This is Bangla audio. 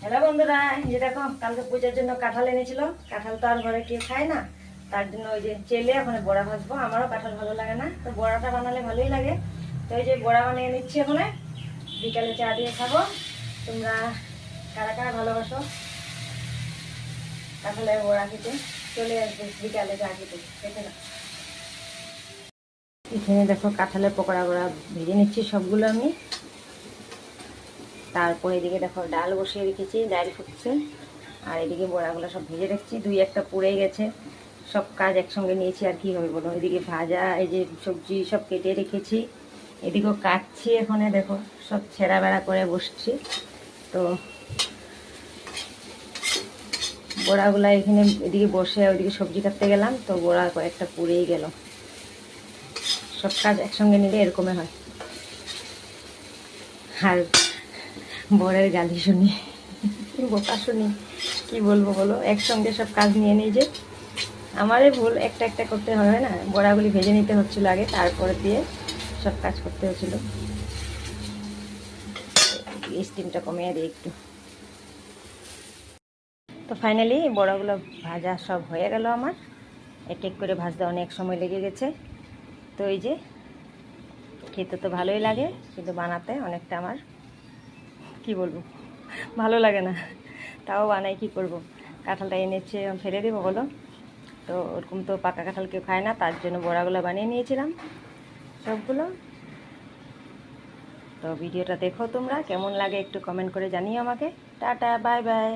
হ্যালো বন্ধুরা, এই যে দেখো কালকে পূজার জন্য কাঁঠাল এনেছিল। কাঁঠাল তো আর ঘরে কেউ খায় না, তার জন্য ওই যে চেলে ওখানে বড়া ভাজবো। আমারও কাঁঠাল ভালো লাগে না, তো বড়াটা বানালে ভালোই লাগে। তো ওই যে বড়া বানিয়ে নিচ্ছি ওখানে, বিকালে চা দিয়ে খাবো। তোমরা কারা কারা ভালোবাসো কাঁঠালের বড়া খেতে, চলে আসবে বিকালে চা খেতে, খেতে না। এখানে দেখো কাঁঠালের পকোড়া বড়া ভেজে নিচ্ছি সবগুলো আমি। তারপর এদিকে দেখো ডাল বসিয়ে রেখেছি, ডাল ফুটছে। আর এদিকে বড়াগুলো সব ভেজে রাখছি, দুই একটা পুড়ে গেছে। সব কাজ একসঙ্গে নিয়েছি, আর কি হবে বলো। এদিকে ভাজা, এই যে সবজি সব কেটে রেখেছি, এদিকেও কাটছি। এখানে দেখো সব ছেঁড়া বেড়া করে বসছি। তো বড়াগুলা এখানে এদিকে বসে ওইদিকে সবজি কাটতে গেলাম, তো বড়া কয়েকটা পুড়েই গেল। সব কাজ একসঙ্গে নিলে এরকমই হয়। আর বরের গালি শুনি, বোকা শুনি, কি বলবো বলো। একসঙ্গে সব কাজ নিয়ে নিই যে, আমারই ভুল, একটা একটা করতে হবে না। বড়াগুলি ভেজে নিতে হচ্ছিল আগে, তারপরে দিয়ে সব কাজ করতে হচ্ছিল। স্টিমটা কমিয়ে দিই একটু। তো ফাইনালি বড়াগুলো ভাজা সব হয়ে গেল আমার। এক এক করে ভাজতে অনেক সময় লেগে গেছে। তো এই যে খেতে তো ভালোই লাগে, কিন্তু বানাতে অনেকটা আমার, কি বলবো, ভালো লাগে না। তাও বানাই, কি করব। কাঁঠালটা এনেছে, ফেলে দেবো বলো। তো ওরকম তো পাকা কাঁঠাল কেউ খায় না, তার জন্য বড়াগুলো বানিয়ে নিয়েছিলাম সবগুলো। তো ভিডিওটা দেখো তোমরা, কেমন লাগে একটু কমেন্ট করে জানিও আমাকে। Tata, bye bye.